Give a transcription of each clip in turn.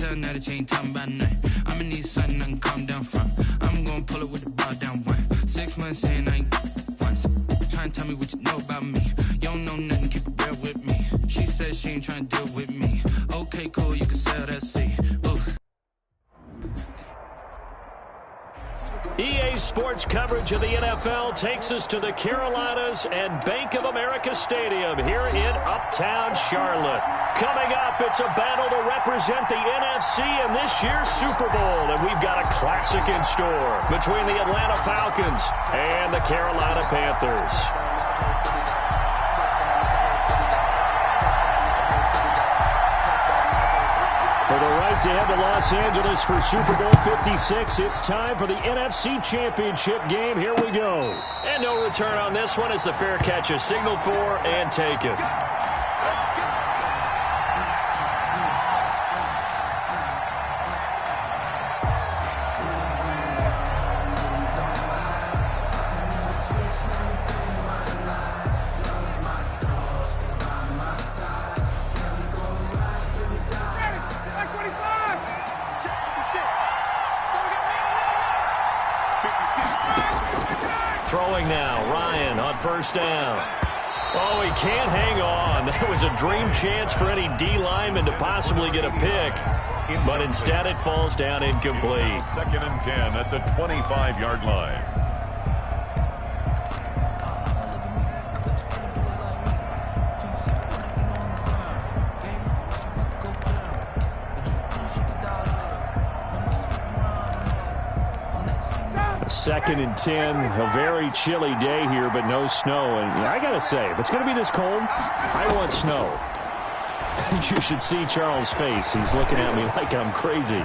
tell now that you ain't talking about nothing. I'ma need something I can calm down from. I'm gonna pull it with the ball down one. 6 months in, I ain't once. Trying to tell me what you know about me. You don't know nothing, keep it real with me. She says she ain't trying to deal with me. Okay, cool, you can sell that seat. Ooh. EA Sports coverage of the NFL takes us to the Carolinas and Bank of America Stadium here in Uptown Charlotte. Coming up, it's a battle to represent the NFC in this year's Super Bowl, and we've got a classic in store between the Atlanta Falcons and the Carolina Panthers. For the right to head to Los Angeles for Super Bowl 56, it's time for the NFC Championship game. Here we go. And no return on this one as the fair catch is signaled for and taken. Throwing now, Ryan on first down. Oh, he can't hang on. That was a dream chance for any D lineman to possibly get a pick, but instead it falls down incomplete. 2nd and 10 at the 25-yard line. Second and 10, a very chilly day here, but no snow. And I got to say, if it's going to be this cold, I want snow. You should see Charles' face. He's looking at me like I'm crazy.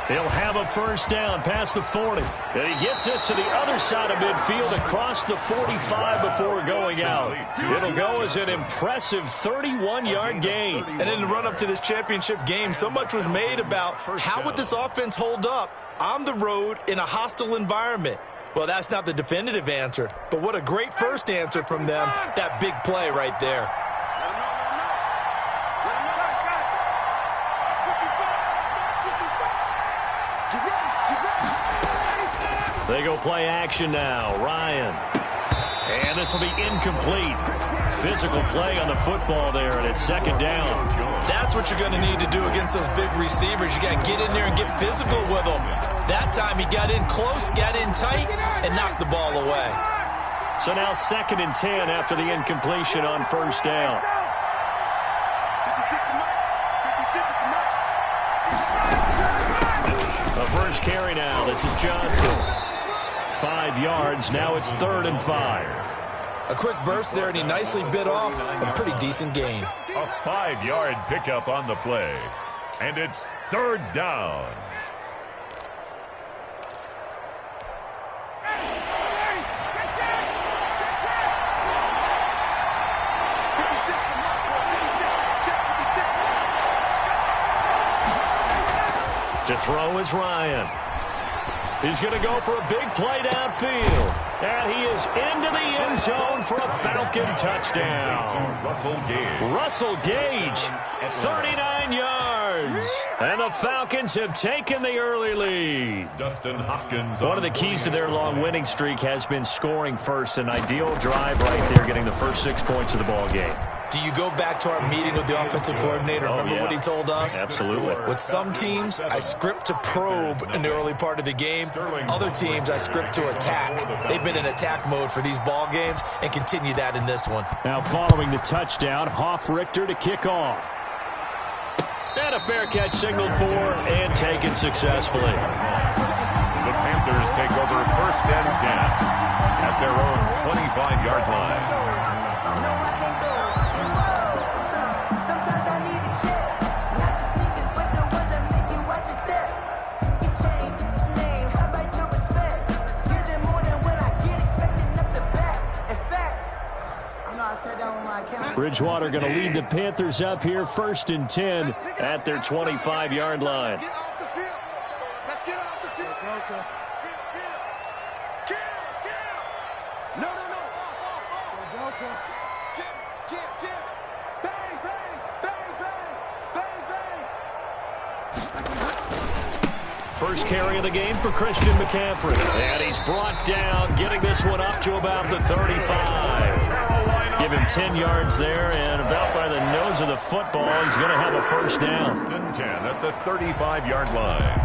He'll have a first down past the 40. And he gets us to the other side of midfield across the 45 before going out. It'll go as an impressive 31-yard gain. And in the run-up to this championship game, so much was made about how would this offense hold up on the road in a hostile environment. Well, that's not the definitive answer, but what a great first answer from them, that big play right there. They go play action now. Ryan. And this will be incomplete. Physical play on the football there, and it's second down. That's what you're going to need to do against those big receivers. You got to get in there and get physical with them. That time he got in close, got in tight, and knocked the ball away. So now 2nd and 10 after the incompletion on first down. The first carry now. This is Johnson. 5 yards. Now it's 3rd and 5. A quick burst there, and he nicely bit off a pretty decent gain. A 5-yard pickup on the play. And it's 3rd down. To throw is Ryan. He's going to go for a big play downfield. And he is into the end zone for a Falcon touchdown. Russell Gage, 39 yards. And the Falcons have taken the early lead. Dustin Hopkins. One of the keys to their long winning streak has been scoring first. An ideal drive right there, getting the first 6 points of the ball game. Do you go back to our meeting with the offensive coordinator? Remember what he told us? Absolutely. With some teams, I script to probe in the early part of the game. Other teams, I script to attack. They've been in attack mode for these ball games and continue that in this one. Now following the touchdown, Hoff-Richter to kick off. And a fair catch signaled for and taken successfully. The Panthers take over 1st and 10 at their own 25-yard line. Bridgewater going to lead the Panthers up here, 1st and 10 at their 25-yard line. Let's get off the field. No. Jim. Bang, bang, bang, bang, bang, bang. First carry of the game for Christian McCaffrey. And he's brought down, getting this one up to about the 35. Give him 10 yards there, and about by the nose of the football, he's going to have a first down. 10 at the 35-yard line.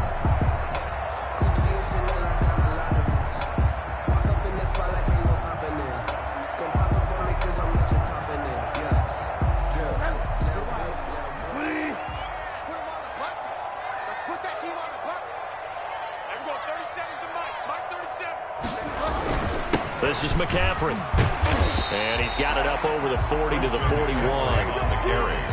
This is McCaffrey. And he's got it up over the 40 to the 41.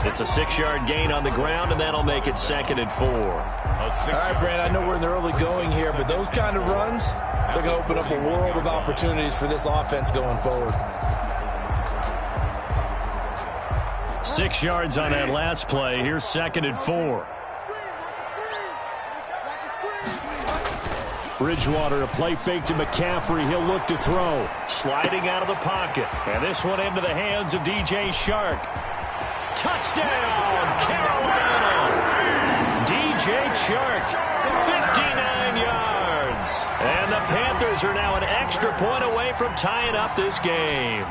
It's a 6-yard gain on the ground, and that'll make it 2nd and 4. All right, Brand, I know we're in the early going here, but those kind of runs, they're going to open up a world of opportunities for this offense going forward. 6 yards on that last play. Here's 2nd and 4. Bridgewater, a play fake to McCaffrey. He'll look to throw. Sliding out of the pocket. And this one into the hands of DJ Shark. Touchdown, Carolina! DJ Shark, 59 yards. And the Panthers are now an extra point away from tying up this game.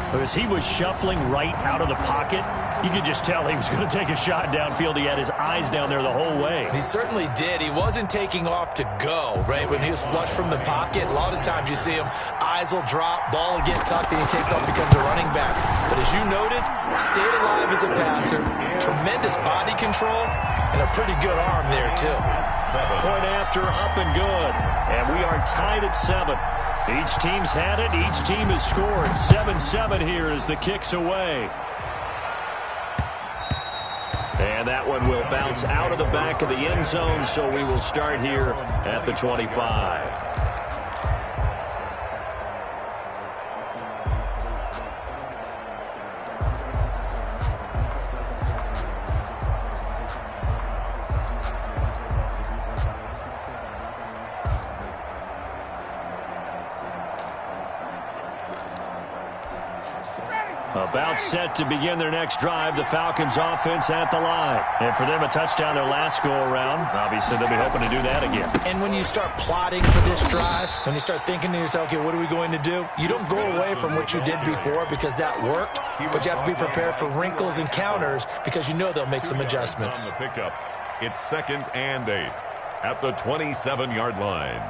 As he was shuffling right out of the pocket, you could just tell he was going to take a shot downfield. He had his eyes down there the whole way. He certainly did. He wasn't taking off to go, right? When he was flush from the pocket, a lot of times you see him, eyes will drop, ball will get tucked, and he takes off, becomes a running back. But as you noted, stayed alive as a passer, tremendous body control, and a pretty good arm there, too. Point after, up and good. And we are tied at 7. Each team's had it. Each team has scored. 7-7 here as the kick's away. And that one will bounce out of the back of the end zone, so we will start here at the 25. About set to begin their next drive. The Falcons offense at the line. And for them, a touchdown their last go-around. Obviously, they'll be hoping to do that again. And when you start plotting for this drive, when you start thinking to yourself, okay, what are we going to do? You don't go away from what you did before because that worked, but you have to be prepared for wrinkles and counters because you know they'll make some adjustments. On the pickup, it's 2nd and 8 at the 27-yard line.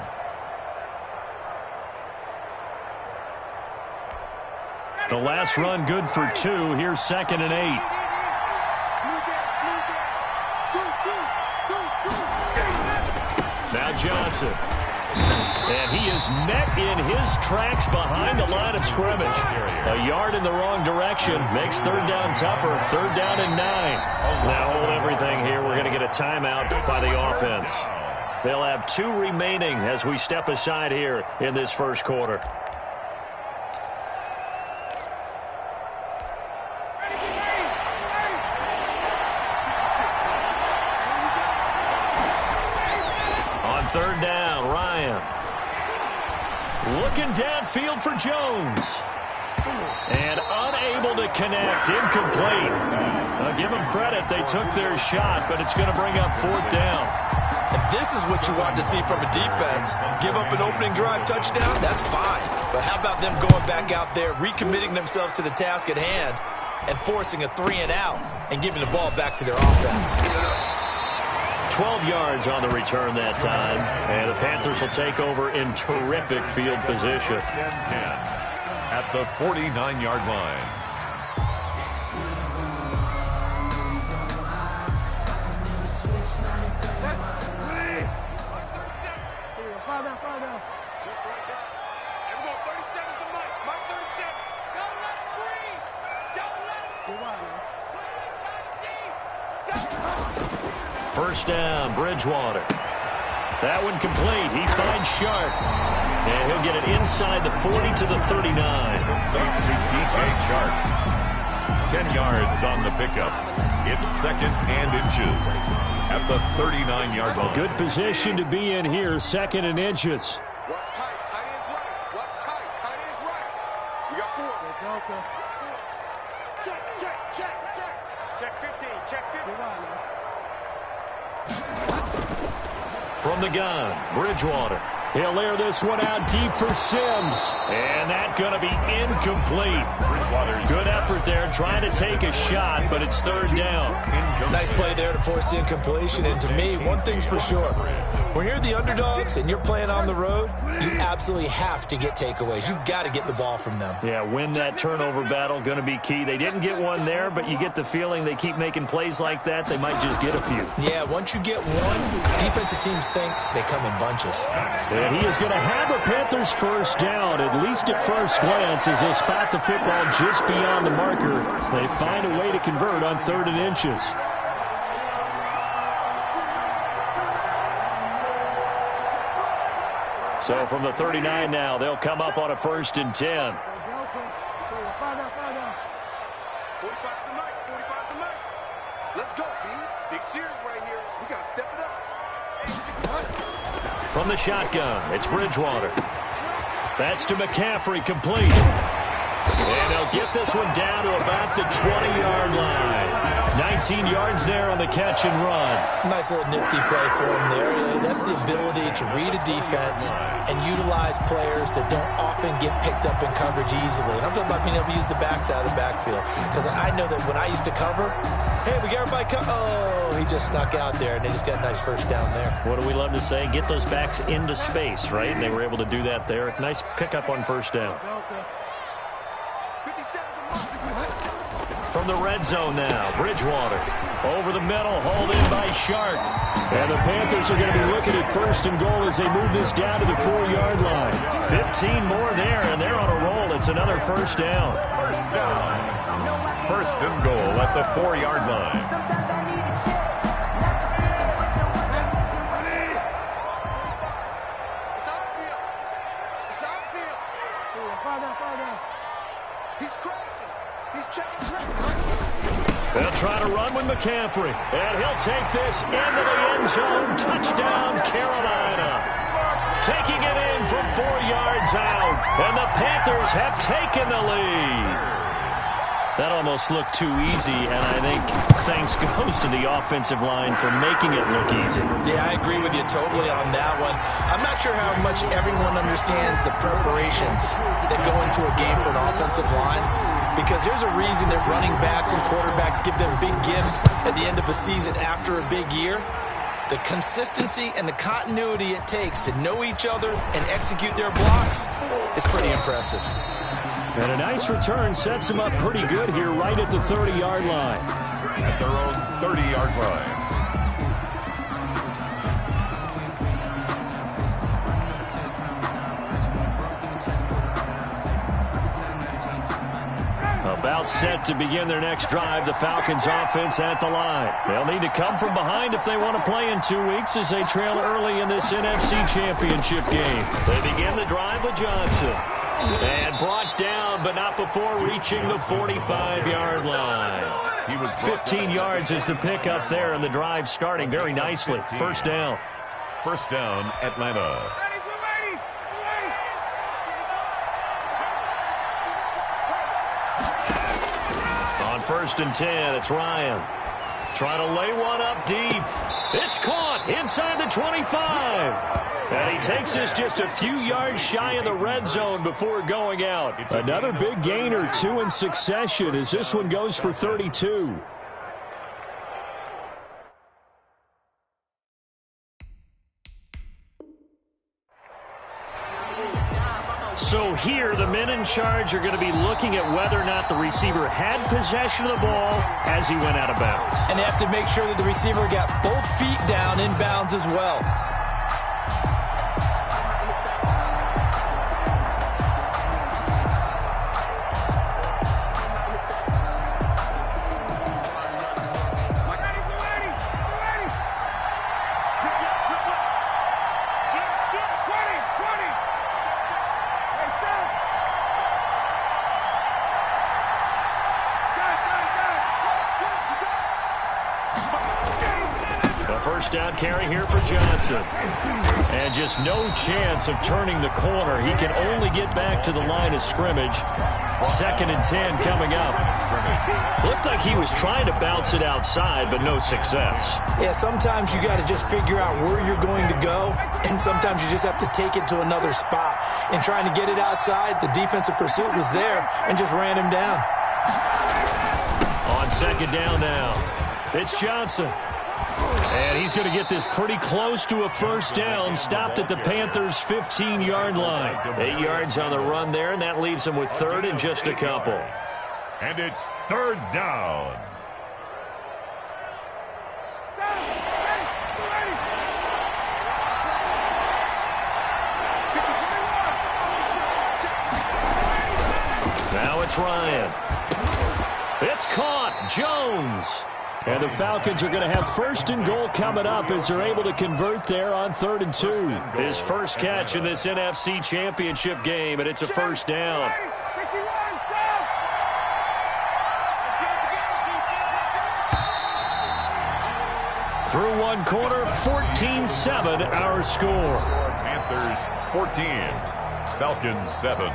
The last run good for 2. Here's 2nd and 8. Now Johnson. And he is met in his tracks behind the line of scrimmage. A yard in the wrong direction makes 3rd down tougher. 3rd down and 9. Now hold everything here. We're going to get a timeout by the offense. They'll have 2 remaining as we step aside here in this first quarter. On 3rd down, Ryan. Looking downfield for Jones. And unable to connect. Incomplete. I'll give them credit. They took their shot, but it's going to bring up 4th down. And this is what you want to see from a defense. Give up an opening drive touchdown, that's fine. But how about them going back out there, recommitting themselves to the task at hand, and forcing a 3-and-out and giving the ball back to their offense. 12 yards on the return that time. And the Panthers will take over in terrific field position. 10 at the 49-yard line. Just like that. Everyone, 37's the mic. Mark 37. Don't let him breathe. Don't let him breathe. First down, Bridgewater. That one complete. He finds Shark. And he'll get it inside the 40 to the 39. To DJ Shark. 10 yards on the pickup. It's 2nd and inches at the 39-yard line. Good position to be in here, 2nd and inches. What's tight? Tight ends right. What's tight? Tight ends right. We got 4. Check, check, check, check. Check 15. Check 15. From the gun, Bridgewater. He'll air this one out deep for Sims. And that's going to be incomplete. Good effort there trying to take a shot, but it's third down. Nice play there to force the incompletion. And to me, one thing's for sure. When you're the underdogs and you're playing on the road, you absolutely have to get takeaways. You've got to get the ball from them. Yeah, win that turnover battle, going to be key. They didn't get one there, but you get the feeling they keep making plays like that, they might just get a few. Yeah, once you get one, defensive teams think they come in bunches. And he is going to have a Panthers first down, at least at first glance, as they spot the football just beyond the marker. They find a way to convert on 3rd and inches. So from the 39 now, they'll come up on a 1st and 10. 45 tonight, 45 tonight. Let's go, B. Big series right here. We got to step it up. From the shotgun, it's Bridgewater. That's to McCaffrey, complete. And they'll get this one down to about the 20-yard line. 19 yards there on the catch and run. Nice little nifty play for him there. That's the ability to read a defense and utilize players that don't often get picked up in coverage easily. And I'm talking about being able to use the backs out of the backfield. Because I know that when I used to cover, hey, we got everybody oh, he just snuck out there, and they just got a nice first down there. What do we love to say? Get those backs into space, right? And they were able to do that there. Nice pickup on first down. From the red zone now, Bridgewater. Over the middle, hauled in by Sharp. And the Panthers are going to be looking at 1st and goal as they move this down to the 4-yard line. 15 more there, and they're on a roll. It's another first down. First down. 1st and goal at the 4-yard line. He's crossing. He's checking. They'll try to run with McCaffrey. And he'll take this into the end zone. Touchdown, Carolina. Taking it in from 4 yards out. And the Panthers have taken the lead. That almost looked too easy, and I think thanks goes to the offensive line for making it look easy. Yeah, I agree with you totally on that one. I'm not sure how much everyone understands the preparations that go into a game for an offensive line, because there's a reason that running backs and quarterbacks give them big gifts at the end of the season after a big year. The consistency and the continuity it takes to know each other and execute their blocks is pretty impressive. And a nice return sets them up pretty good here right at the 30-yard line. At their own 30-yard line. About set to begin their next drive, the Falcons offense at the line. They'll need to come from behind if they want to play in 2 weeks as they trail early in this NFC Championship game. They begin the drive with Johnson. And brought down, but not before reaching the 45-yard line. He was 15 yards is the pickup there, and the drive starting very nicely. First down. First down, Atlanta. On 1st and 10, it's Ryan. Trying to lay one up deep. It's caught inside the 25. And he takes this just a few yards shy of the red zone before going out. Another big gain or 2 in succession as this one goes for 32. So here, the men in charge are going to be looking at whether or not the receiver had possession of the ball as he went out of bounds. And they have to make sure that the receiver got both feet down in bounds as well. First down carry here for Johnson. And just no chance of turning the corner. He can only get back to the line of scrimmage. 2nd and 10 coming up. Looked like he was trying to bounce it outside, but no success. Yeah, sometimes you got to just figure out where you're going to go, and sometimes you just have to take it to another spot. And trying to get it outside, the defensive pursuit was there and just ran him down. On second down now, it's Johnson. And he's going to get this pretty close to a first down, stopped at the Panthers' 15-yard line. 8 yards on the run there, and that leaves him with third and just a couple. And it's third down. Now it's Ryan. It's caught. Jones. And the Falcons are going to have first and goal coming up as they're able to convert there on 3rd and 2. His first catch in this NFC Championship game, and it's a first down. Through one quarter, 14-7 our score. Panthers 14, Falcons 7.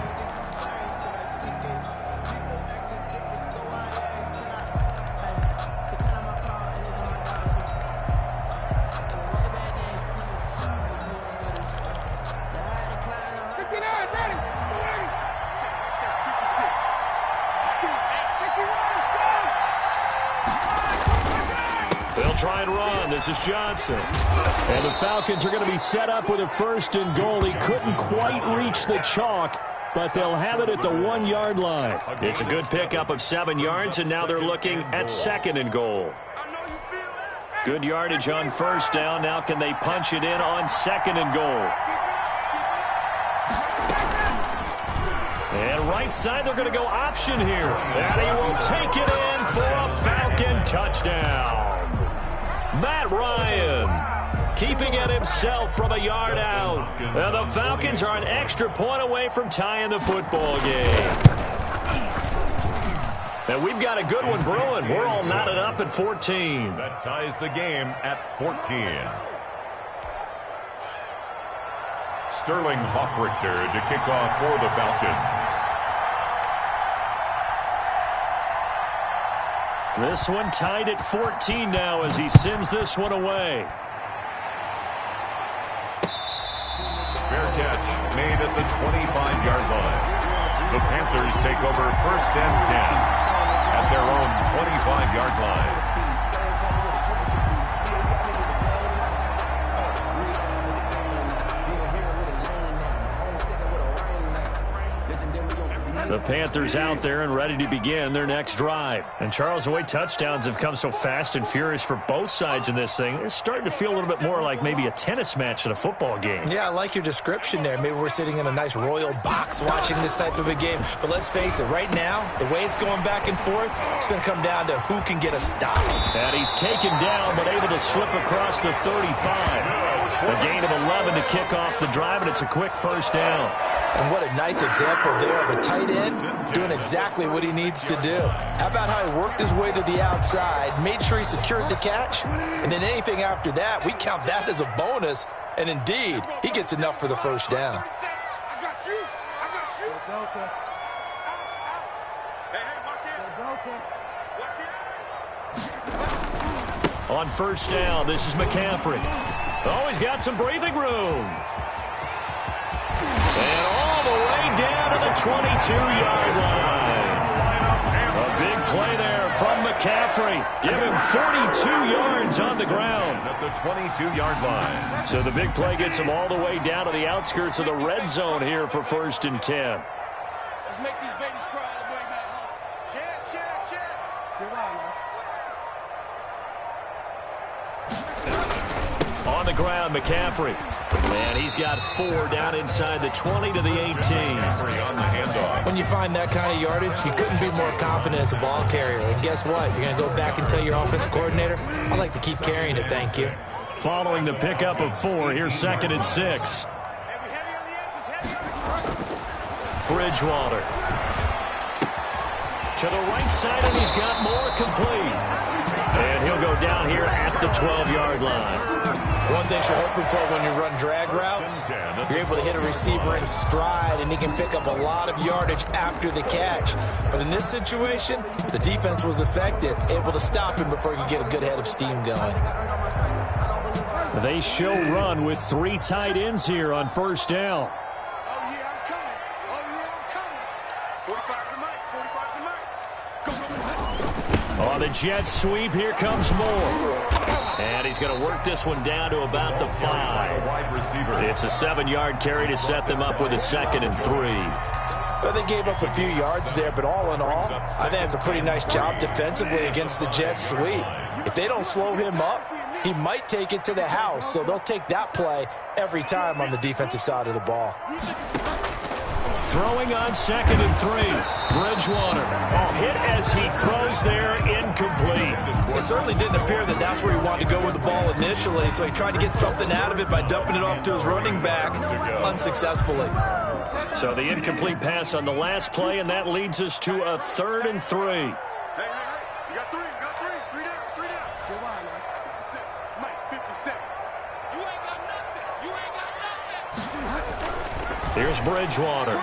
They'll try and run. This is Johnson. And the Falcons are going to be set up with a first and goal. He couldn't quite reach the chalk, but they'll have it at the 1-yard line. It's a good pickup of 7 yards, and now they're looking at second and goal. Good yardage on first down. Now can they punch it in on second and goal? And right side, they're going to go option here. And he will take it in for a Falcon touchdown. Matt Ryan keeping it himself from a yard out. And the Falcons are an extra point away from tying the football game. And we've got a good one brewing. We're all knotted up at 14. That ties the game at 14. Sterling Hoffrichter to kick off for the Falcons. This one tied at 14 now as he sends this one away. Fair catch made at the 25-yard line. The Panthers take over first and 10 at their own 25-yard line. The Panthers out there and ready to begin their next drive. And Charles, the way touchdowns have come so fast and furious for both sides in this thing, it's starting to feel a little bit more like maybe a tennis match at a football game. Yeah, I like your description there. Maybe we're sitting in a nice royal box watching this type of a game. But let's face it, right now, the way it's going back and forth, it's going to come down to who can get a stop. And he's taken down but able to slip across the 35. A gain of 11 to kick off the drive, and it's a quick first down. And what a nice example there of a tight end doing exactly what he needs to do. How about how he worked his way to the outside, made sure he secured the catch, and then anything after that, we count that as a bonus. And indeed, he gets enough for the first down. On first down, this is McCaffrey. Oh, he's got some breathing room. And all the way down to the 22-yard line. A big play there from McCaffrey. Give him 42 yards on the ground. At the 22-yard line. So the big play gets him all the way down to the outskirts of the red zone here for first and 10. Let's make these babies cry on the way back home. Check. You're right, man. On the ground, McCaffrey. And he's got 4 down inside the 20 to the 18. On the handoff. When you find that kind of yardage, you couldn't be more confident as a ball carrier. And guess what? You're going to go back and tell your offensive coordinator, I'd like to keep carrying it, thank you. Following the pickup of 4, here's 2nd and 6. Bridgewater. To the right side, and he's got more complete. And he'll go down here at the 12-yard line. One thing you're hoping for when you run drag routes, you're able to hit a receiver in stride, and he can pick up a lot of yardage after the catch. But in this situation, the defense was effective, able to stop him before he could get a good head of steam going. They show run with 3 tight ends here on first down. On the jet sweep, here comes Moore. And he's going to work this one down to about the 5. It's a 7-yard carry to set them up with a 2nd and 3. Well, they gave up a few yards there, but all in all, I think it's a pretty nice job defensively against the jet sweep. If they don't slow him up, he might take it to the house, so they'll take that play every time on the defensive side of the ball. Throwing on 2nd and 3. Bridgewater. Hit as he throws there, incomplete. It certainly didn't appear that that's where he wanted to go with the ball initially, so he tried to get something out of it by dumping it off to his running back unsuccessfully. So the incomplete pass on the last play, and that leads us to a 3rd and 3. Hey, you got 3, Three down. Go on, man. 57. Mike, 57. You ain't got nothing. Here's Bridgewater.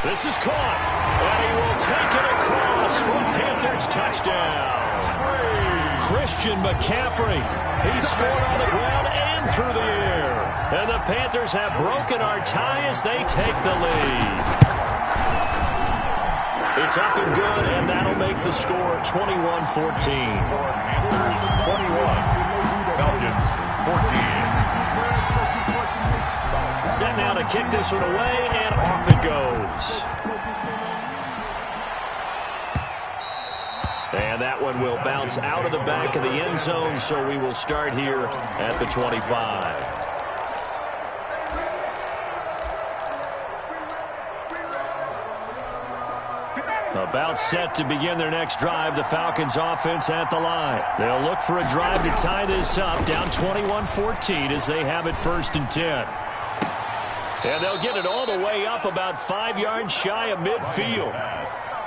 This is caught, and he will take it across for Panthers touchdown. Christian McCaffrey. He scored on the ground and through the air. And the Panthers have broken our tie as they take the lead. It's up and good, and that'll make the score 21-14. Panthers 21, Falcons 14. Set now to kick this one away, and off it goes. And that one will bounce out of the back of the end zone, so we will start here at the 25. About set to begin their next drive, the Falcons offense at the line. They'll look for a drive to tie this up, down 21-14 as they have it 1st and 10. And they'll get it all the way up about 5 yards shy of midfield.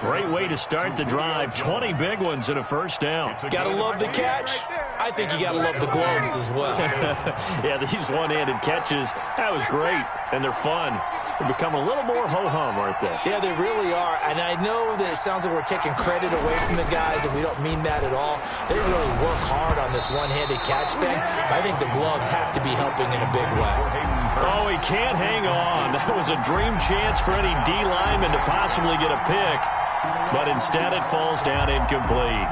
Great way to start the drive. 20 big ones and a 1st down. Gotta love the catch. I think you gotta love the gloves as well. Yeah, these one-handed catches, that was great, and they're fun. They become a little more ho-hum, aren't they? Yeah, they really are. And I know that it sounds like we're taking credit away from the guys, and we don't mean that at all. They really work hard on this one-handed catch thing. But I think the gloves have to be helping in a big way. Oh, he can't hang on. That was a dream chance for any D lineman to possibly get a pick. But instead it falls down incomplete.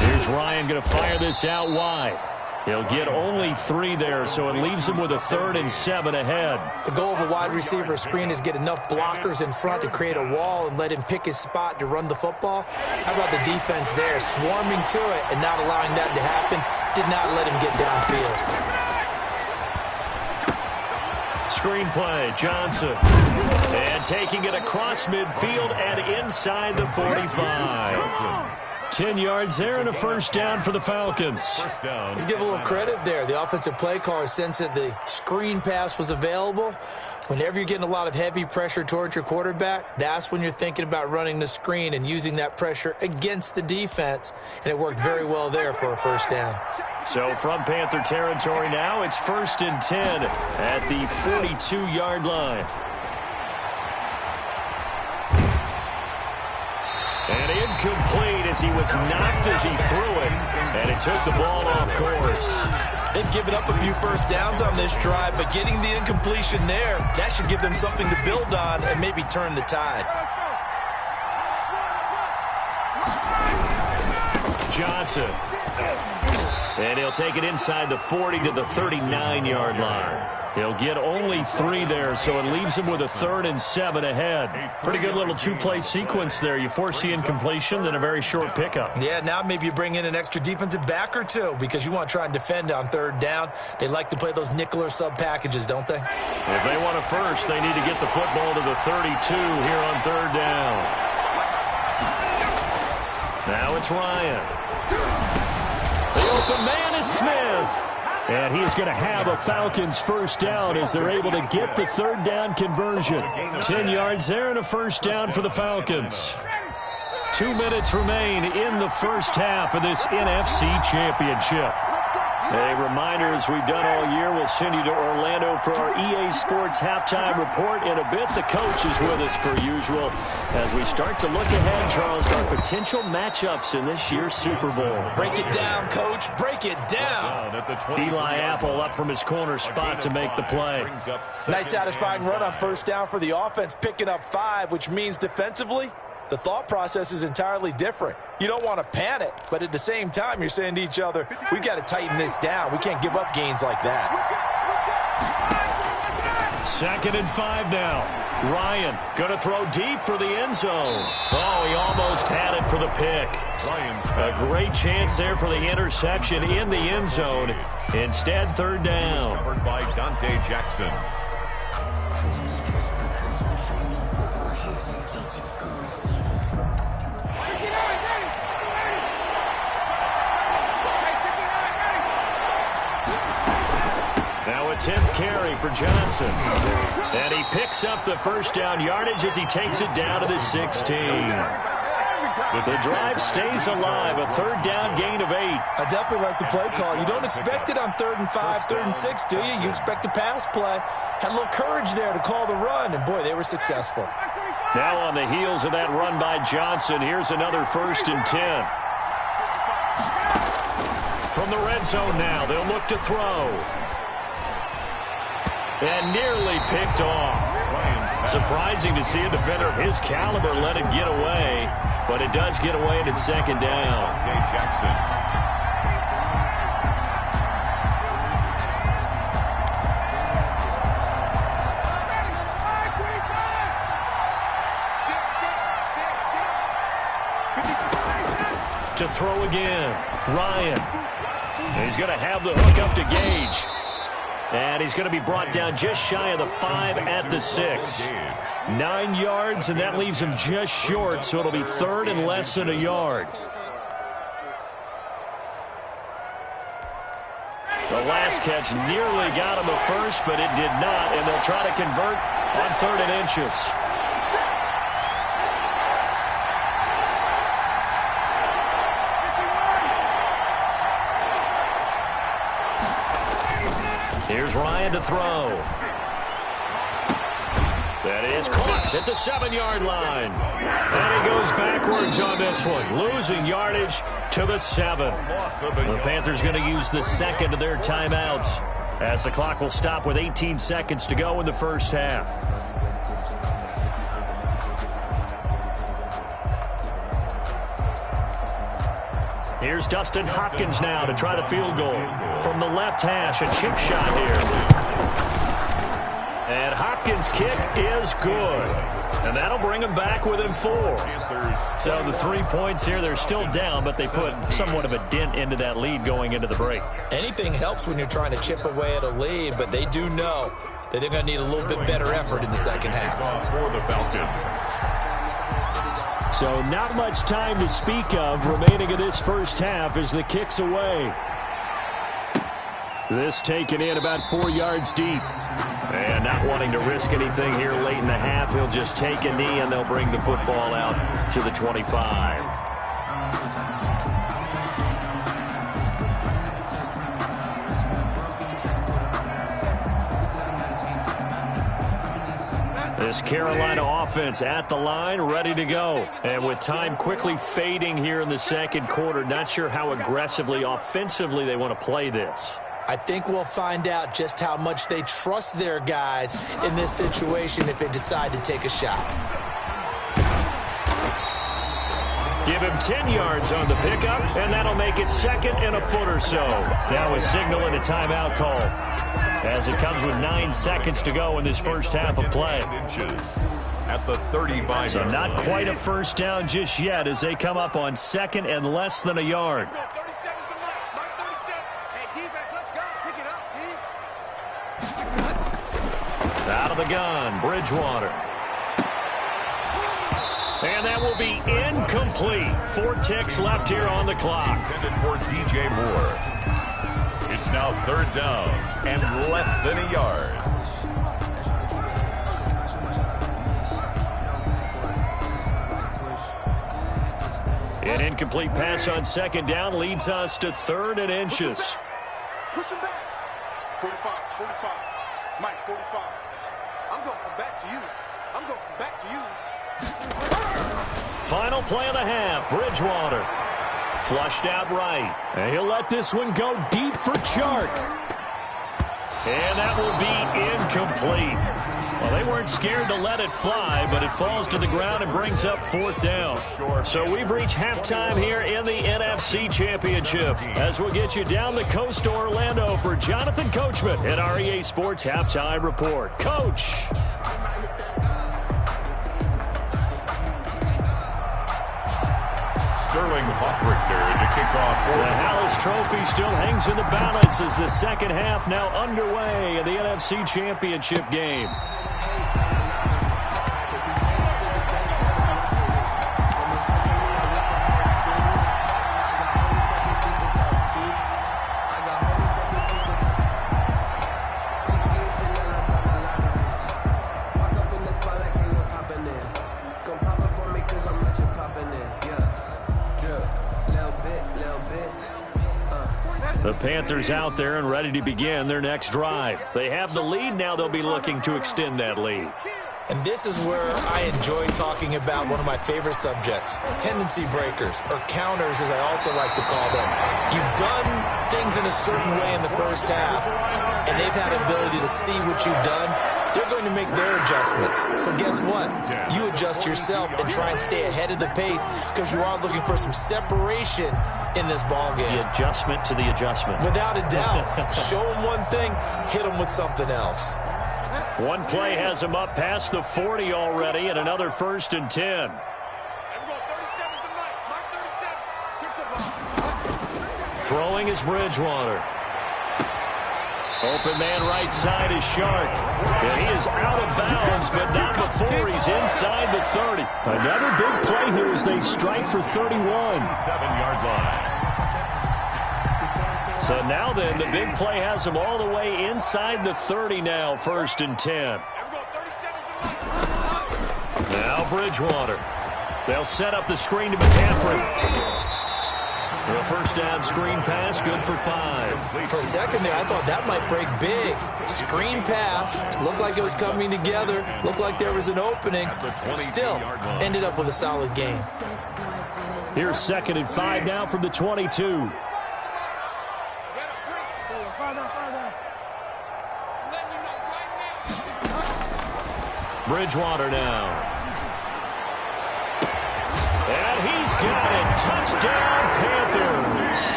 Here's Ryan going to fire this out wide. He'll get only 3 there, so it leaves him with a 3rd and 7 ahead. The goal of a wide receiver screen is get enough blockers in front to create a wall and let him pick his spot to run the football. How about the defense there, swarming to it and not allowing that to happen? Did not let him get downfield. Screen play, Johnson. And taking it across midfield and inside the 45. 10 yards there and a 1st down for the Falcons. Let's give a little credit there. The offensive play caller sensed that the screen pass was available. Whenever you're getting a lot of heavy pressure towards your quarterback, that's when you're thinking about running the screen and using that pressure against the defense. And it worked very well there for a 1st down. So from Panther territory now, it's 1st and 10 at the 42-yard line. And incomplete as he was knocked as he threw it. And it took the ball off course. They've given up a few 1st downs on this drive, but getting the incompletion there, that should give them something to build on and maybe turn the tide. Johnson. And he'll take it inside the 40 to the 39-yard line. He'll get only 3 there, so it leaves him with a 3rd and 7 ahead. Pretty good little 2-play sequence there. You force the incompletion, then a very short pickup. Yeah, now maybe you bring in an extra defensive back or 2 because you want to try and defend on 3rd down. They like to play those nickel or sub packages, don't they? If they want a 1st, they need to get the football to the 32 here on 3rd down. Now it's Ryan. The open man is Smith. And he is going to have a Falcons first down as they're able to get the third down conversion. 10 yards there and a first down for the Falcons. 2 minutes remain in the first half of this NFC Championship. A reminder, as we've done all year, we'll send you to Orlando for our EA Sports halftime report in a bit. The coach is with us per usual as we start to look ahead, Charles, to our potential matchups in this year's Super Bowl. Break it down, Coach. Break it down. Eli Apple up from his corner spot to make the play. Nice satisfying run on first down for the offense, picking up 5, which means defensively, the thought process is entirely different. You don't want to panic, but at the same time, you're saying to each other, we've got to tighten this down. We can't give up gains like that. 2nd and 5 now. Ryan going to throw deep for the end zone. Oh, he almost had it for the pick. A great chance there for the interception in the end zone. Instead, third down. Covered by Dante Jackson. Now a 10th carry for Johnson. And he picks up the first down yardage as he takes it down to the 16. The drive stays alive. A third down gain of 8. I definitely like the play call. You don't expect it on 3rd and 5, 3rd and 6, do you? You expect a pass play. Had a little courage there to call the run, and boy, they were successful. Now on the heels of that run by Johnson, here's another 1st and 10. From the red zone now, they'll look to throw. And nearly picked off. Surprising to see a defender of his caliber let it get away, but it does get away and it's 2nd down. Jackson. To throw again, Ryan. He's going to have the hook up to Gage. And he's going to be brought down just shy of the 5 at the 6. 9 yards, and that leaves him just short, so it'll be 3rd and less than a yard. The last catch nearly got him a first, but it did not, and they'll try to convert on 3rd and inches. Here's Ryan to throw. That is caught at the 7-yard line. And he goes backwards on this one, losing yardage to the 7. The Panthers going to use the 2nd of their timeouts as the clock will stop with 18 seconds to go in the first half. Here's Dustin Hopkins now to try the field goal. From the left hash, a chip shot here. And Hopkins' kick is good. And that'll bring him back within 4. So the 3 points here, they're still down, but they put somewhat of a dent into that lead going into the break. Anything helps when you're trying to chip away at a lead, but they do know that they're going to need a little bit better effort in the second half. For the Falcons. So not much time to speak of remaining in this first half as the kick's away. This taken in about 4 yards deep. And not wanting to risk anything here late in the half, he'll just take a knee and they'll bring the football out to the 25. This Carolina offense at the line, ready to go. And with time quickly fading here in the second quarter, not sure how aggressively, offensively they want to play this. I think we'll find out just how much they trust their guys in this situation if they decide to take a shot. Give him 10 yards on the pickup, and that'll make it 2nd and a foot or so. Now a signal and a timeout call, as it comes with 9 seconds to go in this first half of play. At the 35. So not quite a first down just yet as they come up on 2nd and less than a yard. Out of the gun, Bridgewater. And And that will be incomplete. 4 ticks left here on the clock. Intended for DJ Moore. It's now 3rd down and less than a yard. An incomplete pass on 2nd down leads us to 3rd and inches. Push him back. 45, 45. Mike, 45. I'm going to come back to you. I'm going to come back to you. Final play of the half. Bridgewater. Flushed out right. And he'll let this one go deep for Chark. And that will be incomplete. Well, they weren't scared to let it fly, but it falls to the ground and brings up 4th down. So we've reached halftime here in the NFC Championship. As we'll get you down the coast to Orlando for Jonathan Coachman at REA Sports Halftime Report. Coach. Sterling Hoffrichter to kick off. The Hallis Trophy still hangs in the balance as the second half now underway in the NFC Championship game. The Panthers out there and ready to begin their next drive. They have the lead. Now they'll be looking to extend that lead. And this is where I enjoy talking about one of my favorite subjects, tendency breakers, or counters as I also like to call them. You've done things in a certain way in the first half, and they've had the ability to see what you've done. They're going to make their adjustments. So guess what? You adjust yourself and try and stay ahead of the pace because you are looking for some separation in this ball game. The adjustment to the adjustment. Without a doubt. Show them one thing, hit them with something else. One play has him up past the 40 already, and another 1st and 10. Throwing is Bridgewater. Open man right side is Shark. And he is out of bounds, but not before he's inside the 30. Another big play here as they strike for 31. 7-yard line. So now then, the big play has him all the way inside the 30 now, 1st and 10. Now Bridgewater. They'll set up the screen to McCaffrey. The first down screen pass, good for 5. For a second there, I thought that might break big. Screen pass, looked like it was coming together, looked like there was an opening. Still, ended up with a solid game. Here's 2nd and 5 now from the 22. Bridgewater now. And he's got it. Touchdown, Panthers.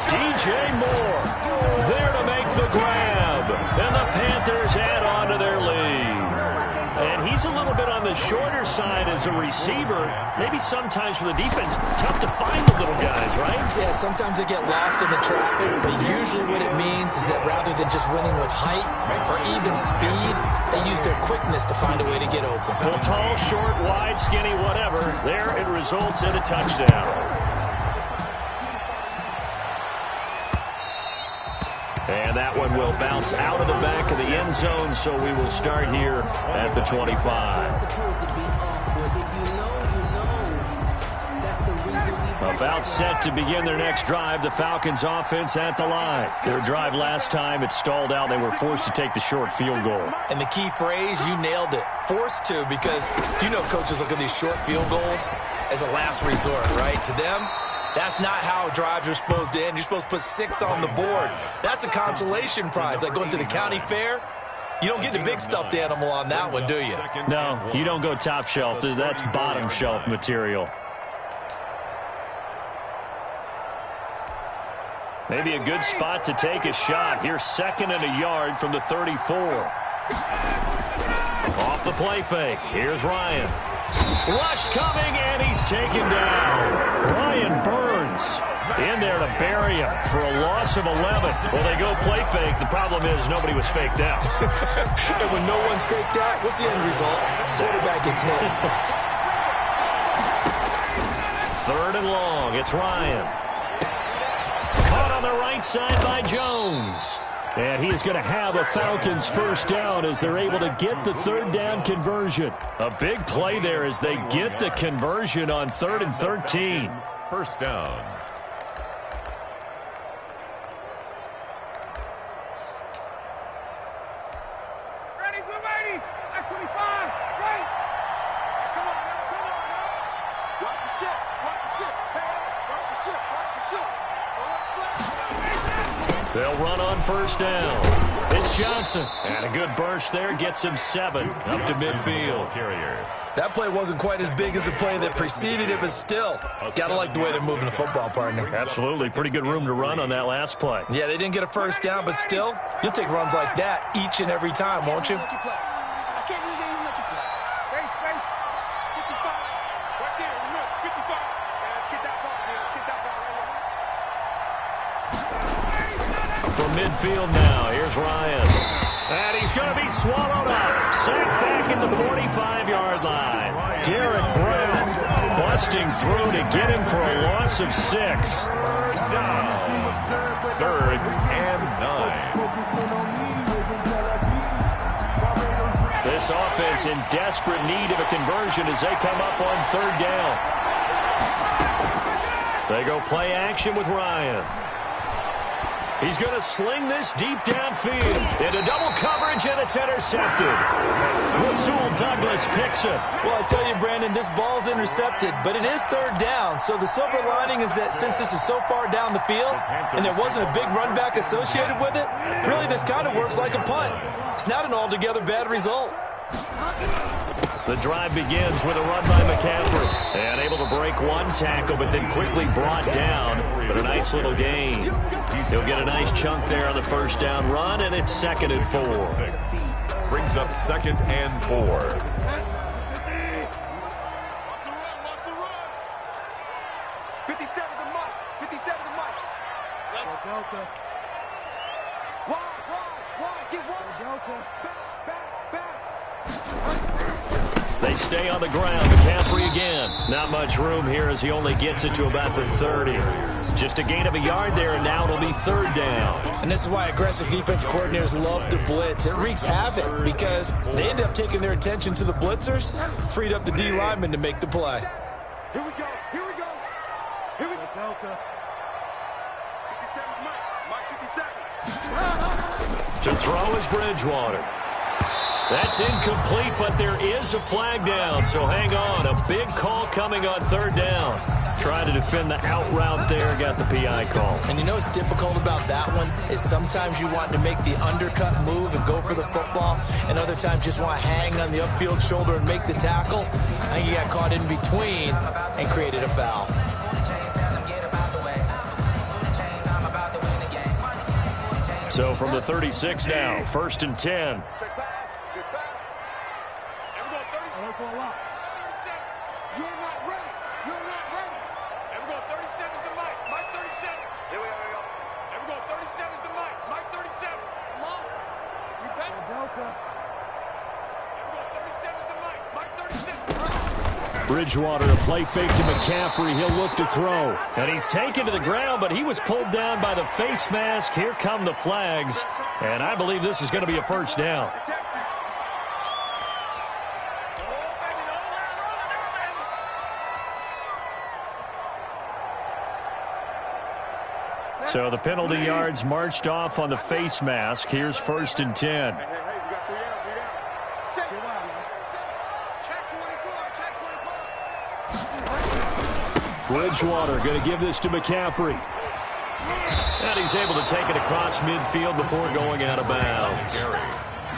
DJ Moore there to make the grab. And the Panthers add on to their lead. And he's a little bit on the shorter side as a receiver. Maybe sometimes for the defense, tough to find the little guys, right? Yeah, sometimes they get lost in the traffic, but usually what it means is that rather than just winning with height or even speed, they use their quickness to find a way to get open. Well, tall, short, wide, skinny, whatever. There it results in a touchdown. And that one will bounce out of the back of the end zone, so we will start here at the 25. About set to begin their next drive, the Falcons offense at the line. Their drive last time, it stalled out. They were forced to take the short field goal. And the key phrase, you nailed it, forced to, because you know coaches look at these short field goals as a last resort, right? To them, that's not how drives are supposed to end. You're supposed to put 6 on the board. That's a consolation prize, like going to the county fair. You don't get the big stuffed animal on that one, do you? No, you don't go top shelf. That's bottom shelf material. Maybe a good spot to take a shot. Here's 2nd and a yard from the 34. Off the play fake. Here's Ryan. Rush coming, and he's taken down. Brian Burns in there to bury him for a loss of 11. Well, they go play fake. The problem is nobody was faked out. And when no one's faked out, what's the end result? Quarterback gets hit. 3rd and long. It's Ryan. Caught on the right side by Jones. And he is going to have a Falcons first down as they're able to get the 3rd down conversion. A big play there as they get the conversion on 3rd and 13. First down. Ready, blue ready. That's 25. Right. Come on, man. Come on, man. Watch the ship. Watch the ship. Hey, watch the ship. Watch the ship. They'll run on first down. It's Johnson. And a good burst there gets him 7 up to midfield. That play wasn't quite as big as the play that preceded it, but still, got to like the way they're moving the football, partner. Absolutely. Pretty good room to run on that last play. Yeah, they didn't get a first down, but still, you'll take runs like that each and every time, won't you? I can't believe they even let you play. Face, 55. Right there, remember, 55. Yeah, let's get that ball, man. Let's get that ball right here. From midfield now, here's Ryan. And he's going to be swallowed up. Sacked back at the 45-yard line. Derek Brown busting through to get him for a loss of 6. 3rd down. 3rd and 9. This offense in desperate need of a conversion as they come up on 3rd down. They go play action with Ryan. He's going to sling this deep downfield into double coverage, and it's intercepted. Rasul Douglas picks it. Well, I tell you, Brandon, this ball's intercepted, but it is 3rd down. So the silver lining is that since this is so far down the field and there wasn't a big run back associated with it, really this kind of works like a punt. It's not an altogether bad result. The drive begins with a run by McCaffrey. And able to break one tackle, but then quickly brought down. But a nice little gain. He'll get a nice chunk there on the first down run, and it's 2nd and 4. Brings up 2nd and 4. Watch the run. 57 to Mike. 57 to Mike. Delta. Why? Get one. Delta. Back. They stay on the ground. McCaffrey again. Not much room here as he only gets it to about the 30. Just a gain of a yard there, and now it'll be 3rd down. And this is why aggressive defense coordinators love to blitz. It wreaks havoc because they end up taking their attention to the blitzers, freed up the D lineman to make the play. Here we go. Delta. 57 Mike. 57. To throw is Bridgewater. That's incomplete, but there is a flag down, so hang on. A big call coming on 3rd down. Trying to defend the out route there, got the PI call. And you know what's difficult about that one is sometimes you want to make the undercut move and go for the football, and other times just want to hang on the upfield shoulder and make the tackle. I think he got caught in between and created a foul. So from the 36 now, 1st and 10. Bridgewater, a play fake to McCaffrey. He'll look to throw. And he's taken to the ground, but he was pulled down by the face mask. Here come the flags. And I believe this is going to be a first down. So the penalty yards marched off on the face mask. Here's 1st and 10. Bridgewater going to give this to McCaffrey. And he's able to take it across midfield before going out of bounds.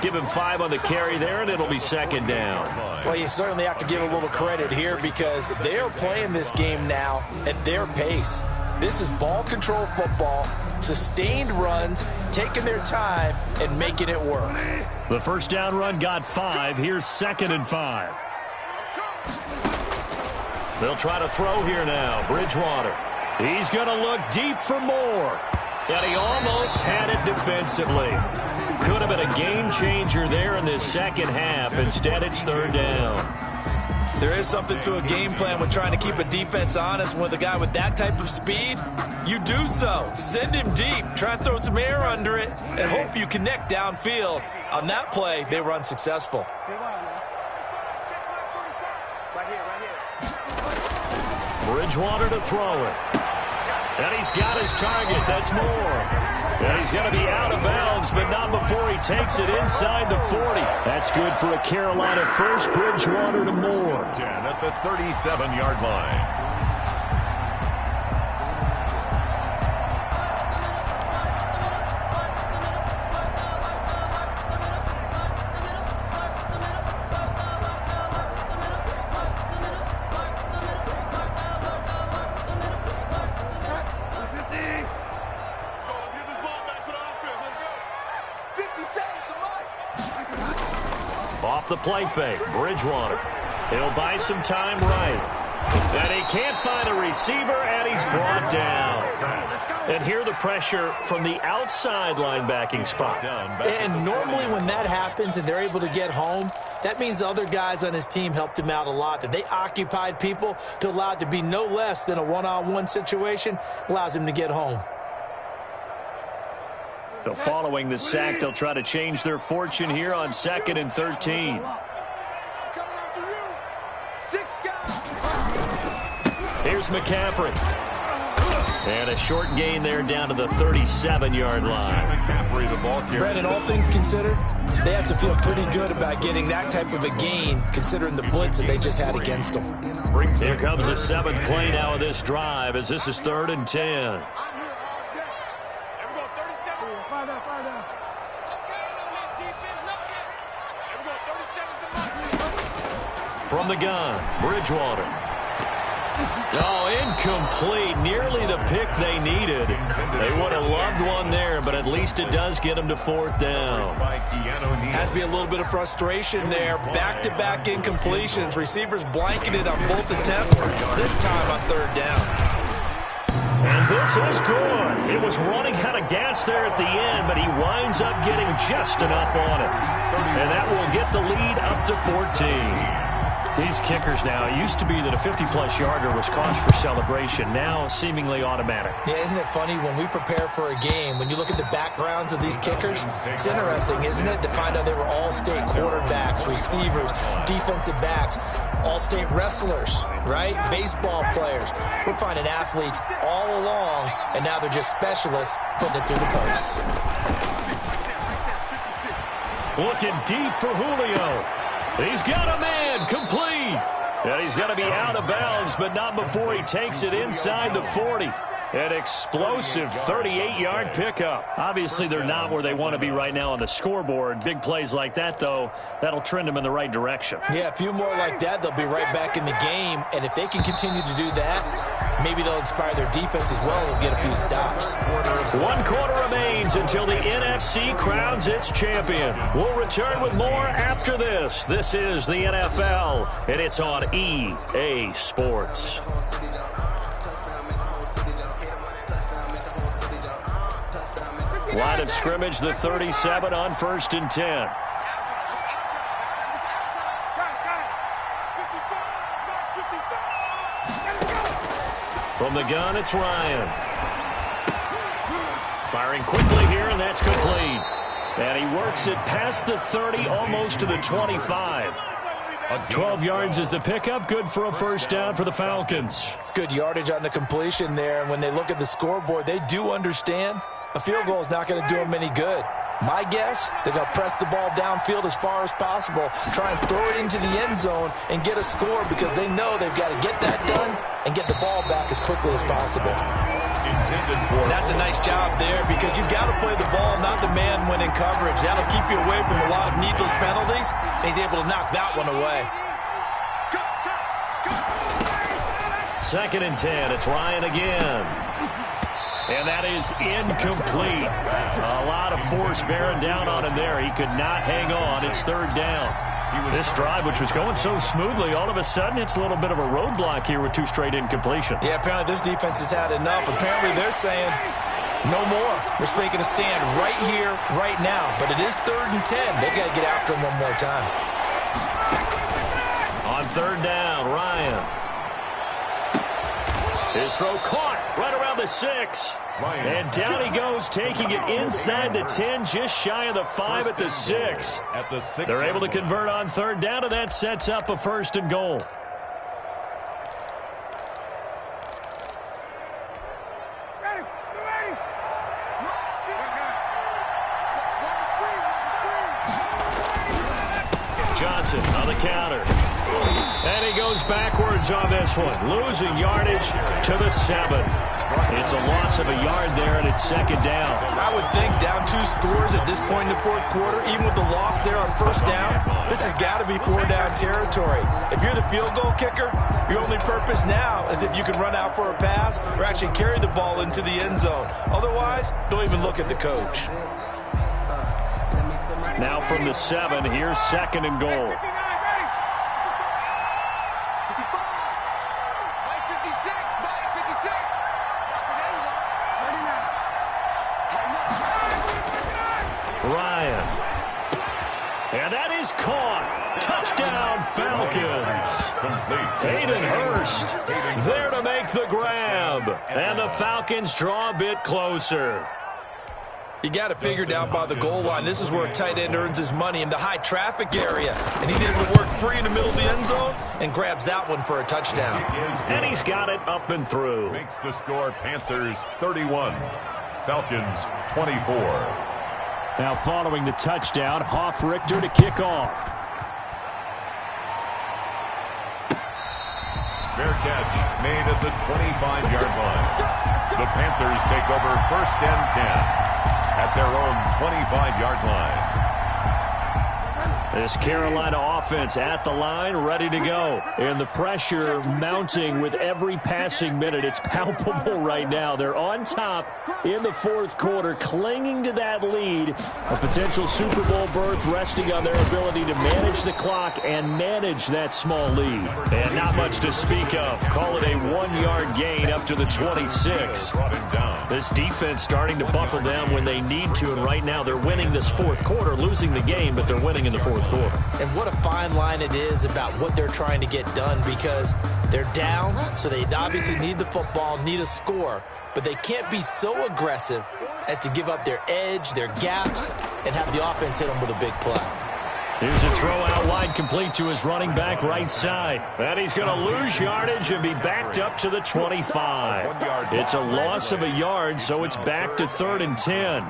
Give him 5 on the carry there, and it'll be 2nd down. Well, you certainly have to give a little credit here because they are playing this game now at their pace. This is ball control football, sustained runs, taking their time, and making it work. The first down run got 5. Here's 2nd and 5. They'll try to throw here now. Bridgewater. He's going to look deep for more. And he almost had it defensively. Could have been a game changer there in this second half. Instead, it's 3rd down. There is something to a game plan when trying to keep a defense honest. With a guy with that type of speed, you do so. Send him deep. Try and throw some air under it and hope you connect downfield. On that play, they were unsuccessful. Bridgewater to throw it. And he's got his target. That's Moore. And he's going to be out of bounds, but not before he takes it inside the 40. That's good for a Carolina first. Bridgewater to Moore. 10 at the 37-yard line. Off the play fake, Bridgewater. He'll buy some time right. And he can't find a receiver, and he's brought down. And here the pressure from the outside linebacking spot. And normally when that happens and they're able to get home, that means the other guys on his team helped him out a lot. That they occupied people to allow it to be no less than a one-on-one situation allows him to get home. So following the sack, they'll try to change their fortune here on 2nd and 13. Here's McCaffrey. And a short gain there down to the 37-yard line. McCaffrey, the ball carrier. Brandon, all things considered, they have to feel pretty good about getting that type of a gain, considering the blitz that they just had against them. Here comes the 7th play now of this drive, as this is 3rd and 10. From the gun, Bridgewater. Oh, incomplete. Nearly the pick they needed. They would have loved one there, but at least it does get them to 4th down. Has to be a little bit of frustration there. Back-to-back incompletions. Receivers blanketed on both attempts, this time on 3rd down. And this is good. It was running out of gas there at the end, but he winds up getting just enough on it. And that will get the lead up to 14. These kickers now, it used to be that a 50-plus yarder was cause for celebration. Now, seemingly automatic. Yeah, isn't it funny when we prepare for a game, when you look at the backgrounds of these kickers, it's interesting, isn't it, to find out they were all-state quarterbacks, receivers, defensive backs, all-state wrestlers, right? Baseball players. We're finding athletes all along, and now they're just specialists putting it through the posts. Looking deep for Julio. He's got a man, complete. And he's going to be out of bounds, but not before he takes it inside the 40. An explosive 38-yard pickup. Obviously, they're not where they want to be right now on the scoreboard. Big plays like that, though, that'll trend them in the right direction. Yeah, a few more like that, they'll be right back in the game. And if they can continue to do that, maybe they'll inspire their defense as well and get a few stops. 1 quarter remains until the NFC crowns its champion. We'll return with more after this. This is the NFL, and it's on EA Sports. Line of scrimmage, the 37 on 1st and 10. From the gun, it's Ryan. Firing quickly here, and that's complete. And he works it past the 30, almost to the 25. 12 yards is the pickup. Good for a 1st down for the Falcons. Good yardage on the completion there. And when they look at the scoreboard, they do understand a field goal is not going to do them any good. My guess, they're going to press the ball downfield as far as possible, try and throw it into the end zone and get a score because they know they've got to get that done and get the ball back as quickly as possible. That's a nice job there because you've got to play the ball, not the man when in coverage. That'll keep you away from a lot of needless penalties, and he's able to knock that one away. 2nd and 10. It's Ryan again. And that is incomplete. A lot of force bearing down on him there. He could not hang on. It's 3rd down. This drive, which was going so smoothly, all of a sudden it's a little bit of a roadblock here with 2 straight incompletions. Yeah, apparently this defense has had enough. Apparently they're saying no more. We're making a stand right here, right now. But it is 3rd and 10. They've got to get after him one more time. On third down, Ryan. His throw caught right around the 6. And down he goes, taking it inside the 10, just shy of the 5 at the 6. They're able to convert on third down, and that sets up a 1st and goal. Johnson on the counter. And he goes backwards on this one, losing yardage to the 7. It's a loss of a yard there, and it's 2nd down. I would think down 2 scores at this point in the 4th quarter, even with the loss there on 1st down, this has got to be 4-down territory. If you're the field goal kicker, your only purpose now is if you can run out for a pass or actually carry the ball into the end zone. Otherwise, don't even look at the coach. Now from the 7, here's 2nd and goal. Ryan. And that is caught. Touchdown, Falcons. Hayden Hurst there to make the grab. And the Falcons draw a bit closer. You got to figure down by the goal line. This is where a tight end earns his money in the high traffic area. And he's able to work free in the middle of the end zone and grabs that one for a touchdown. And he's got it up and through. Makes the score Panthers 31, Falcons 24. Now following the touchdown, Hoff-Richter to kick off. Fair catch made at the 25-yard line. The Panthers take over 1st and 10 at their own 25-yard line. This Carolina offense at the line, ready to go. And the pressure mounting with every passing minute. It's palpable right now. They're on top in the 4th quarter, clinging to that lead. A potential Super Bowl berth resting on their ability to manage the clock and manage that small lead. And not much to speak of. Call it a 1-yard gain up to the 26. This defense starting to buckle down when they need to, and right now they're winning this 4th quarter, losing the game, but they're winning in the 4th quarter. And what a fine line it is about what they're trying to get done, because they're down, so they obviously need the football, need a score, but they can't be so aggressive as to give up their edge, their gaps, and have the offense hit them with a big play. Here's a throw out wide, complete to his running back right side. And he's going to lose yardage and be backed up to the 25. It's a loss of a yard, so it's back to 3rd and 10.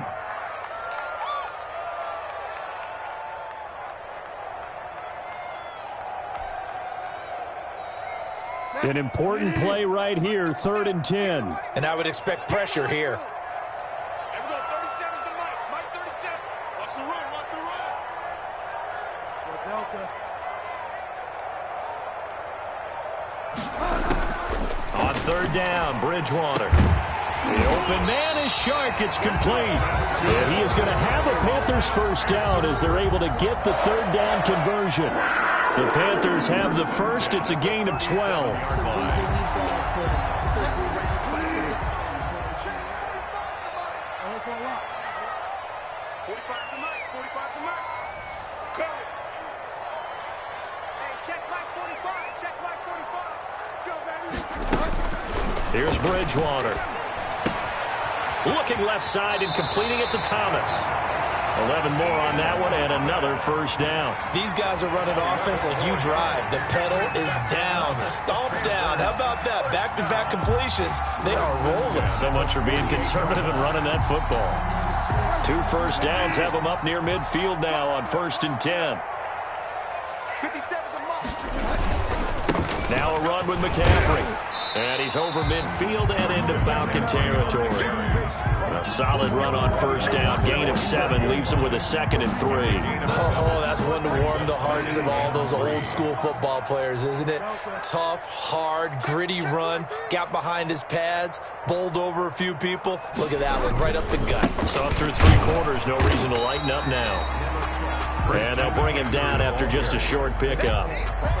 An important play right here, 3rd and 10. And I would expect pressure here. Here we go, 37's the Mike. Mike 37. Watch the run, watch the run. Delta. On 3rd down, Bridgewater. The open man is Shark. It's complete. And he is going to have a Panthers 1st down as they're able to get the 3rd down conversion. The Panthers have the 1st. It's a gain of 12. Here's Bridgewater. Looking left side and completing it to Thomas. 11 more on that one and another 1st down. These guys are running offense like you drive. The pedal is down, stomped down. How about that? Back-to-back completions. They are rolling. So much for being conservative and running that football. 2 1st downs have them up near midfield now on 1st and 10. Now a run with McCaffrey. And he's over midfield and into Falcon territory. A solid run on 1st down. Gain of 7 leaves him with a 2nd and 3. Oh, that's one to warm the hearts of all those old school football players, isn't it? Tough, hard, gritty run. Got behind his pads, bowled over a few people. Look at that one, right up the gut. Saw through 3 quarters. No reason to lighten up now. And they'll bring him down after just a short pickup.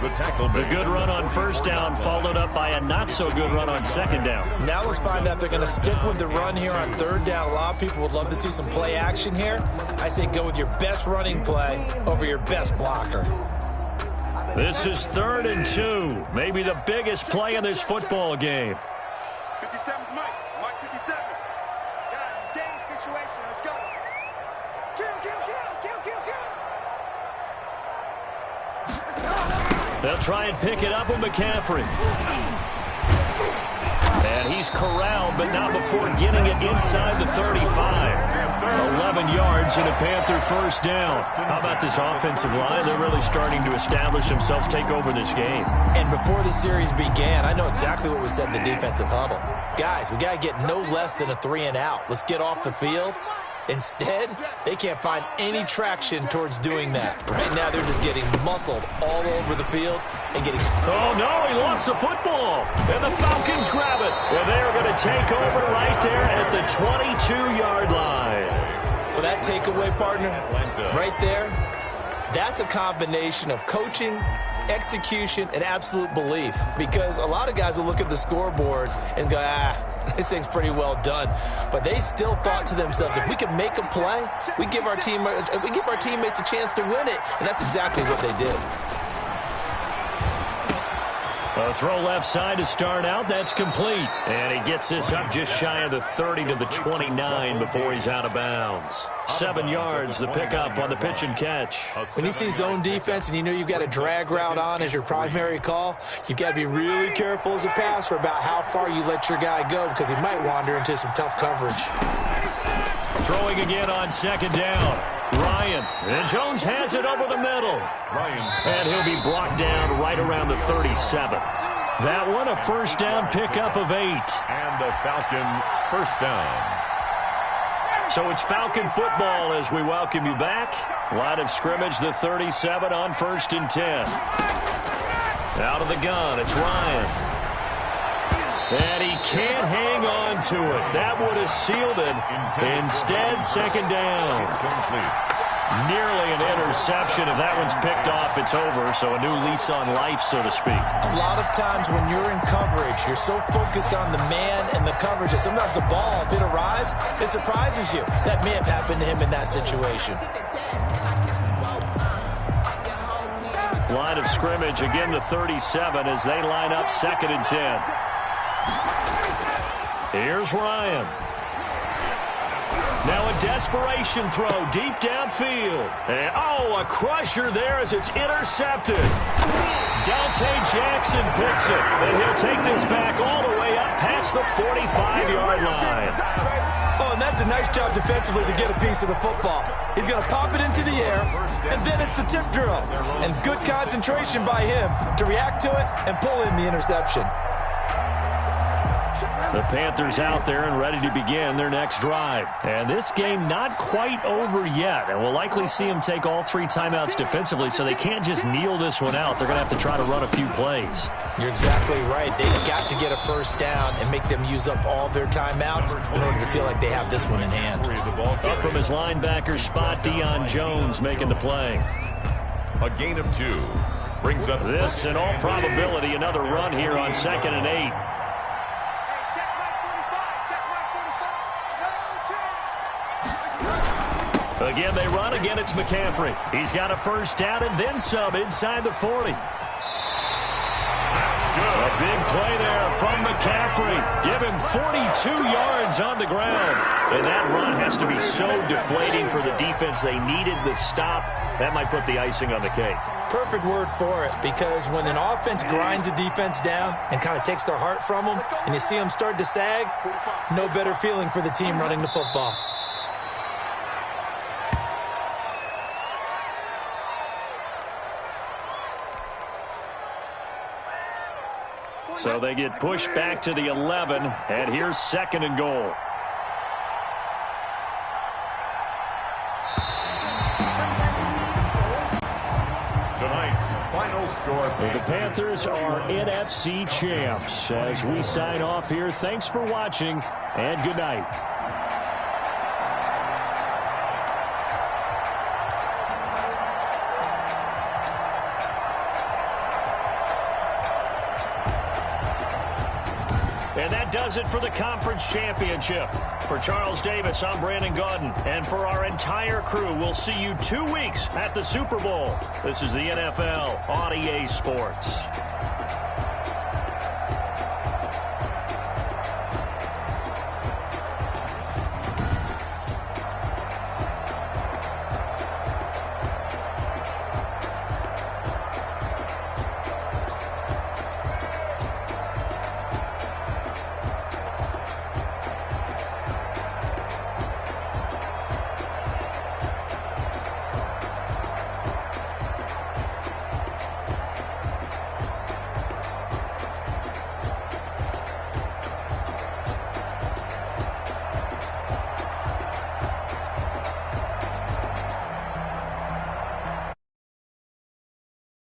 The good run on 1st down followed up by a not-so-good run on 2nd down. Now let's find out if they're going to stick with the run here on 3rd down. A lot of people would love to see some play action here. I say go with your best running play over your best blocker. This is 3rd and 2. Maybe the biggest play in this football game. 57's Mike. Mike 57. Guys, it's game situation. Let's go. Kill, kill, kill, kill, kill, kill. They'll try and pick it up with McCaffrey. And he's corralled, but not before getting it inside the 35. 11 yards and a Panther first down. How about this offensive line? They're really starting to establish themselves, take over this game. And before the series began, I know exactly what was said in the defensive huddle. Guys, we got to get no less than a 3 and out. Let's get off the field. Instead, they can't find any traction towards doing that. Right now, they're just getting muscled all over the field and getting... Oh, no, he lost the football. And the Falcons grab it. And they're going to take over right there at the 22-yard line. Well, that takeaway, partner, right there, that's a combination of coaching, execution, and absolute belief. Because a lot of guys will look at the scoreboard and go, this thing's pretty well done. But they still thought to themselves, if we can make a play, we give our teammates a chance to win it. And that's exactly what they did. A throw left side to start out. That's complete. And he gets this up just shy of the 30 to the 29 before he's out of bounds. 7 yards, the pickup on the pitch and catch. When you see zone defense and you know you've got a drag route on as your primary call, you've got to be really careful as a passer about how far you let your guy go because he might wander into some tough coverage. Throwing again on 2nd down. Ryan. And Jones has it over the middle. And he'll be brought down right around the 37. That one a first down pickup of 8. And the Falcon first down. So it's Falcon football as we welcome you back. Line of scrimmage, the 37 on 1st and 10. Out of the gun, it's Ryan. And he can't hang on to it. That would have sealed it. Instead, 2nd down. Nearly an interception. If that one's picked off, it's over. So a new lease on life, so to speak. A lot of times when you're in coverage, you're so focused on the man and the coverage that sometimes the ball, if it arrives, it surprises you. That may have happened to him in that situation. Line of scrimmage, again the 37 as they line up 2nd and 10. Here's Ryan. Now a desperation throw deep downfield. And, a crusher there as it's intercepted. Dante Jackson picks it. And he'll take this back all the way up past the 45-yard line. Oh, and that's a nice job defensively to get a piece of the football. He's going to pop it into the air, and then it's the tip drill. And good concentration by him to react to it and pull in the interception. The Panthers out there and ready to begin their next drive. And this game not quite over yet. And we'll likely see them take all 3 timeouts defensively, so they can't just kneel this one out. They're going to have to try to run a few plays. You're exactly right. They've got to get a first down and make them use up all their timeouts in order to feel like they have this one in hand. Up from his linebacker spot, Deion Jones making the play. A gain of 2 brings up this, in all probability, another run here on 2nd and 8. Again, they run. Again, it's McCaffrey. He's got a first down and then some inside the 40. A big play there from McCaffrey. Give him 42 yards on the ground. And that run has to be so deflating for the defense. They needed the stop. That might put the icing on the cake. Perfect word for it, because when an offense grinds a defense down and kind of takes their heart from them, and you see them start to sag, no better feeling for the team running the football. So they get pushed back to the 11, and here's 2nd and goal. tonight's final score. The Panthers are NFC champs. As we sign off here, thanks for watching, and good night. And that does it for the conference championship. For Charles Davis, I'm Brandon Gaudin. And for our entire crew, we'll see you 2 weeks at the Super Bowl. This is the NFL on EA Sports.